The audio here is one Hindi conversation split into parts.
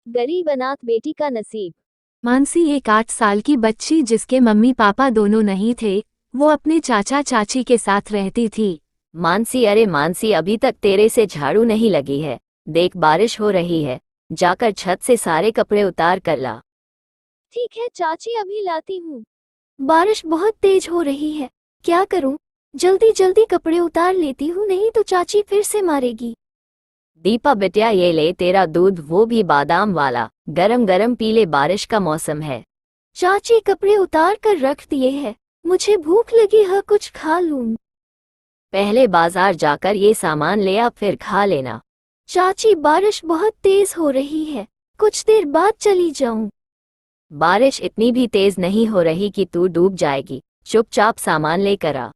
गरीब अनाथ बेटी का नसीब। मानसी एक 8 साल की बच्ची जिसके मम्मी पापा दोनों नहीं थे, वो अपने चाचा चाची के साथ रहती थी। मानसी, अरे मानसी, अभी तक तेरे से झाड़ू नहीं लगी है। देख बारिश हो रही है, जाकर छत से सारे कपड़े उतार कर ला। ठीक है चाची, अभी लाती हूँ। बारिश बहुत तेज हो रही है, क्या करूं? जल्दी जल्दी कपड़े उतार लेती हूँ, नहीं तो चाची फिर से मारेगी। दीपा बिटिया, ये ले तेरा दूध, वो भी बादाम वाला। गरम गरम पी ले, बारिश का मौसम है। चाची कपड़े उतार कर रख दिए हैं, मुझे भूख लगी है, कुछ खा लूं। पहले बाजार जाकर ये सामान ले आ, फिर खा लेना। चाची बारिश बहुत तेज हो रही है, कुछ देर बाद चली जाऊं। बारिश इतनी भी तेज नहीं हो रही कि तू डूब जाएगी, चुपचाप सामान लेकर आ।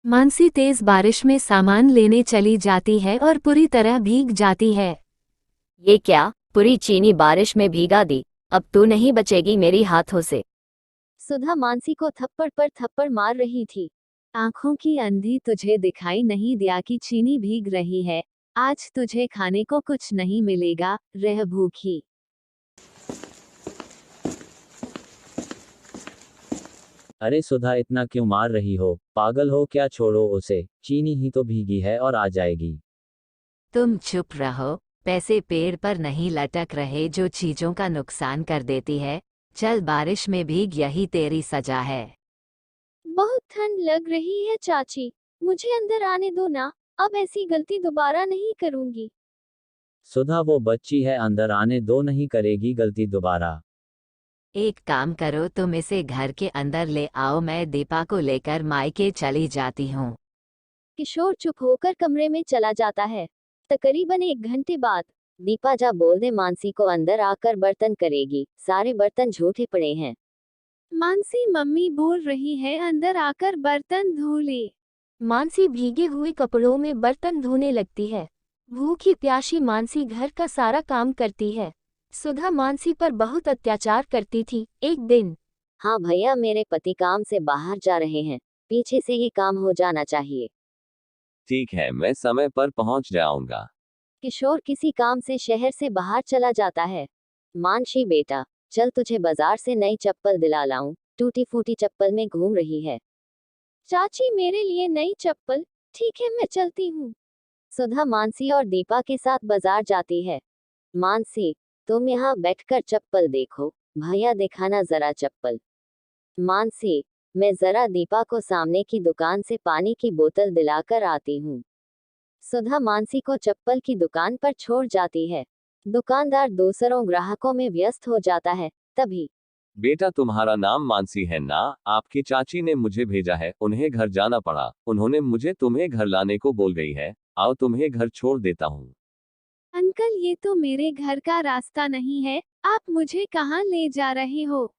मानसी तेज बारिश में सामान लेने चली जाती है और पूरी तरह भीग जाती है। ये क्या, पूरी चीनी बारिश में भीगा दी। अब तू नहीं बचेगी मेरी हाथों से। सुधा मानसी को थप्पड़ पर थप्पड़ मार रही थी। आंखों की अंधी, तुझे दिखाई नहीं दिया कि चीनी भीग रही है? आज तुझे खाने को कुछ नहीं मिलेगा, रह भूखी। अरे सुधा, इतना क्यों मार रही हो? पागल हो क्या? छोड़ो उसे, चीनी ही तो भीगी है और आ जाएगी। तुम चुप रहो। पैसे पेड़ पर नहीं लटक रहे जो चीजों का नुकसान कर देती है। चल बारिश में भीग, यही तेरी सजा है। बहुत ठंड लग रही है चाची, मुझे अंदर आने दो ना। अब ऐसी गलती दोबारा नहीं करूंगी। सुधा वो बच्ची है, अंदर आने दो, नहीं करेगी गलती दोबारा। एक काम करो, तुम इसे घर के अंदर ले आओ, मैं दीपा को लेकर मायके चली जाती हूँ। किशोर चुप होकर कमरे में चला जाता है। तकरीबन 1 घंटे बाद दीपा जा बोल दे मानसी को अंदर आकर बर्तन करेगी, सारे बर्तन झूठे पड़े हैं। मानसी, मम्मी बोल रही है अंदर आकर बर्तन धो ले। मानसी भीगे हुए कपड़ों में बर्तन धोने लगती है। भूखी प्यासी मानसी घर का सारा काम करती है। सुधा मानसी पर बहुत अत्याचार करती थी। एक दिन, हाँ भैया, मेरे पति काम से बाहर जा रहे हैं, पीछे से ये काम हो जाना चाहिए। ठीक है, मैं समय पर पहुंच जाऊंगा। किशोर किसी काम से शहर से बाहर चला जाता है। मानसी बेटा, चल तुझे बाजार से नई चप्पल दिला लाऊं, टूटी फूटी चप्पल में घूम रही है। चाची, मेरे लिए नई चप्पल? ठीक है, मैं चलती हूँ। सुधा मानसी और दीपा के साथ बाजार जाती है। मानसी, तुम यहाँ बैठकर चप्पल देखो, भैया दिखाना जरा चप्पल। मानसी, मैं जरा दीपा को सामने की दुकान से पानी की बोतल दिलाकर आती हूँ। सुधा मानसी को चप्पल की दुकान पर छोड़ जाती है। दुकानदार दूसरों ग्राहकों में व्यस्त हो जाता है। तभी बेटा, तुम्हारा नाम मानसी है ना? आपकी चाची ने मुझे भेजा है, उन्हें घर जाना पड़ा, उन्होंने मुझे तुम्हें घर लाने को बोल गई है। आओ, तुम्हें घर छोड़ देता हूँ। अंकल, ये तो मेरे घर का रास्ता नहीं है, आप मुझे कहाँ ले जा रहे हो?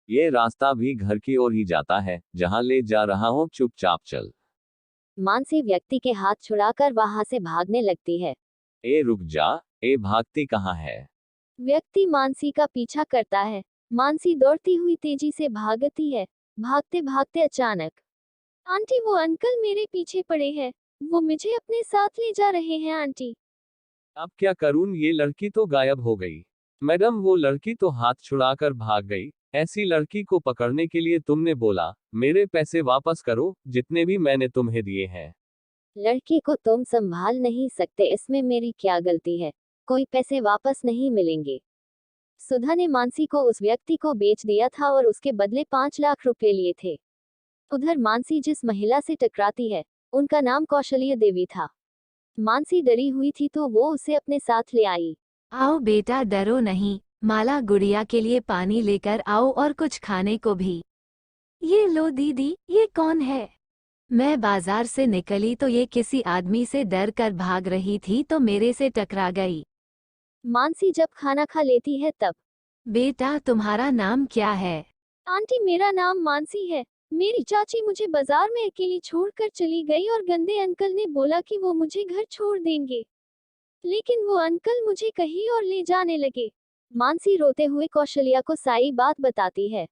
ये रास्ता भी घर की ओर ही जाता है, जहाँ ले जा रहा हूँ चुपचाप चल। मानसी व्यक्ति के हाथ छुड़ाकर वहां से भागने लगती है। ए रुक जा, ए भागती कहाँ है? व्यक्ति मानसी का पीछा करता है। मानसी दौड़ती हुई तेजी से भागती है। भागते भागते अचानक, आंटी, वो अंकल मेरे पीछे पड़े हैं, वो मुझे अपने साथ ले जा रहे हैं आंटी। अब क्या करूं, ये लड़की तो गायब हो गई। मैडम, वो लड़की तो हाथ छुड़ाकर भाग गई। ऐसी लड़की को पकड़ने के लिए तुमने बोला, मेरे पैसे वापस करो, जितने भी मैंने तुम्हें दिए हैं। लड़की को तुम संभाल नहीं सकते, इसमें मेरी क्या गलती है? कोई पैसे वापस नहीं मिलेंगे। सुधा ने मानसी को उस व्यक्ति को बेच दिया था और उसके बदले 5 लाख रुपए लिए थे। उधर मानसी जिस महिला से टकराती है, उनका नाम कौशल्य देवी था। मानसी डरी हुई थी तो वो उसे अपने साथ ले आई। आओ बेटा, डरो नहीं। माला, गुड़िया के लिए पानी लेकर आओ और कुछ खाने को भी। ये लो दीदी, ये कौन है? मैं बाजार से निकली तो ये किसी आदमी से डर कर भाग रही थी तो मेरे से टकरा गई। मानसी जब खाना खा लेती है तब, बेटा, तुम्हारा नाम क्या है? आंटी, मेरा नाम मानसी है। मेरी चाची मुझे बाजार में अकेली छोड़कर चली गई और गंदे अंकल ने बोला कि वो मुझे घर छोड़ देंगे, लेकिन वो अंकल मुझे कहीं और ले जाने लगे। मानसी रोते हुए कौशल्या को सारी बात बताती है।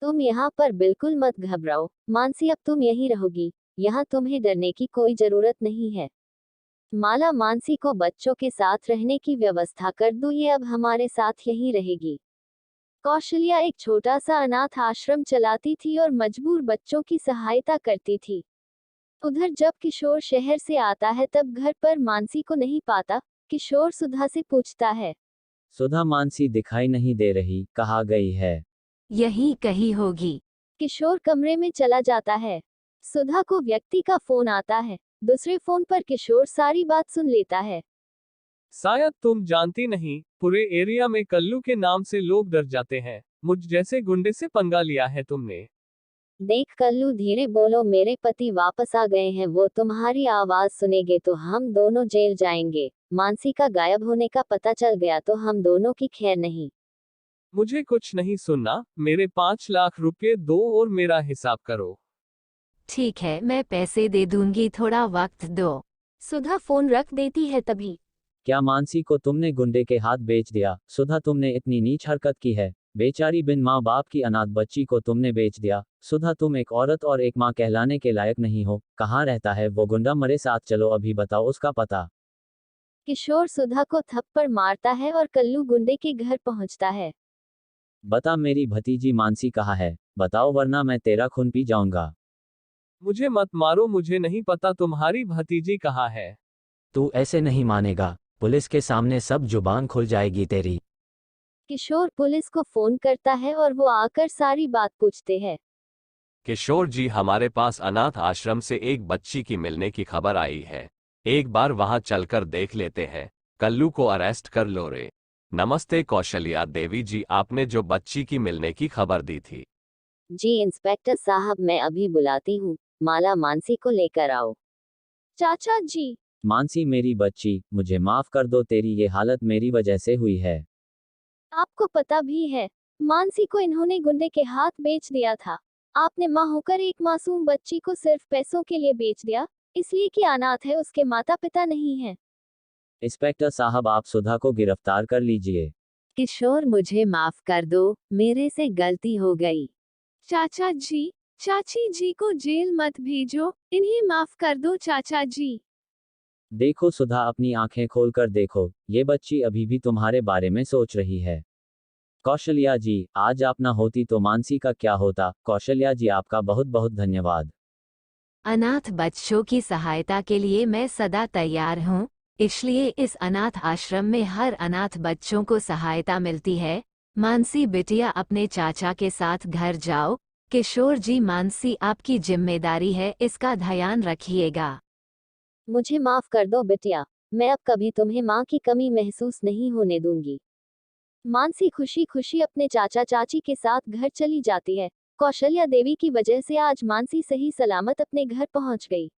तुम यहाँ पर बिल्कुल मत घबराओ मानसी, अब तुम यहीं रहोगी, यहाँ तुम्हें डरने की कोई जरूरत नहीं है। माला मानसी को बच्चों के साथ रहने की व्यवस्था कर दो, ये अब हमारे साथ यहीं रहेगी। कौशल्या एक छोटा सा अनाथ आश्रम चलाती थी और मजबूर बच्चों की सहायता करती थी। उधर जब किशोर शहर से आता है तब घर पर मानसी को नहीं पाता। किशोर सुधा से पूछता है, सुधा मानसी दिखाई नहीं दे रही, कहाँ गई है? यहीं कहीं होगी। किशोर कमरे में चला जाता है। सुधा को व्यक्ति का फोन आता है। दूसरे फोन पर किशोर सारी बात सुन लेता है। शायद तुम जानती नहीं, पूरे एरिया में कल्लू के नाम से लोग डर जाते हैं। मुझ जैसे गुंडे से पंगा लिया है तुमने। देख कल्लू, धीरे बोलो, मेरे पति वापस आ गए हैं। वो तुम्हारी आवाज सुनेंगे तो हम दोनों जेल जाएंगे। मानसी का गायब होने का पता चल गया तो हम दोनों की खैर नहीं। मुझे कुछ नहीं सुनना, मेरे 5 लाख रुपए दो और मेरा हिसाब करो। ठीक है, मैं पैसे दे दूंगी, थोड़ा वक्त दो। सुधा फोन रख देती है तभी क्या मानसी को तुमने गुंडे के हाथ बेच दिया? सुधा, तुमने इतनी नीच हरकत की है। बेचारी बिन माँ बाप की अनाथ बच्ची को तुमने बेच दिया। सुधा, तुम एक औरत और एक माँ कहलाने के लायक नहीं हो। कहाँ रहता है वो गुंडा? मेरे साथ चलो, अभी बताओ उसका पता। किशोर सुधा को थप्पड़ मारता है और कल्लू गुंडे के घर पहुंचता है। बता, मेरी भतीजी मानसी कहाँ है? बताओ वरना मैं तेरा खून पी जाऊंगा। मुझे मत मारो, मुझे नहीं पता तुम्हारी भतीजी कहाँ है। तू ऐसे नहीं मानेगा, पुलिस के सामने सब जुबान खुल जाएगी तेरी। किशोर पुलिस को फोन करता है और वो आकर सारी बात पूछते हैं। किशोर जी, हमारे पास अनाथ आश्रम से एक बच्ची की मिलने की खबर आई है। एक बार वहां चलकर देख लेते हैं। कल्लू को अरेस्ट कर लो रे। नमस्ते कौशल्या देवी जी, आपने जो बच्ची की मिलने की खबर दी थी। जी इंस्पेक्टर साहब, मैं अभी बुलाती हूँ। माला मानसी को लेकर आओ। चाचा जी। मानसी मेरी बच्ची, मुझे माफ कर दो, तेरी ये हालत मेरी वजह से हुई है। आपको पता भी है, मानसी को इन्होंने गुंडे के हाथ बेच दिया था। आपने माँ होकर एक मासूम बच्ची को सिर्फ पैसों के लिए बेच दिया, इसलिए कि अनाथ है, उसके माता पिता नहीं है। इंस्पेक्टर साहब, आप सुधा को गिरफ्तार कर लीजिए। किशोर, मुझे माफ कर दो, मेरे से गलती हो गई। चाचा जी, चाची जी को जेल मत भेजो, इन्हें माफ कर दो चाचा जी। देखो सुधा, अपनी आंखें खोलकर देखो, ये बच्ची अभी भी तुम्हारे बारे में सोच रही है। कौशल्या जी, आज आप ना होती तो मानसी का क्या होता? कौशल्या जी, आपका बहुत बहुत धन्यवाद। अनाथ बच्चों की सहायता के लिए मैं सदा तैयार हूँ, इसलिए इस अनाथ आश्रम में हर अनाथ बच्चों को सहायता मिलती है। मानसी बिटिया, अपने चाचा के साथ घर जाओ। किशोर जी, मानसी आपकी जिम्मेदारी है, इसका ध्यान रखिएगा। मुझे माफ कर दो बिटिया, मैं अब कभी तुम्हें माँ की कमी महसूस नहीं होने दूंगी। मानसी खुशी खुशी अपने चाचा चाची के साथ घर चली जाती है। कौशल्या देवी की वजह से आज मानसी सही सलामत अपने घर पहुंच गई।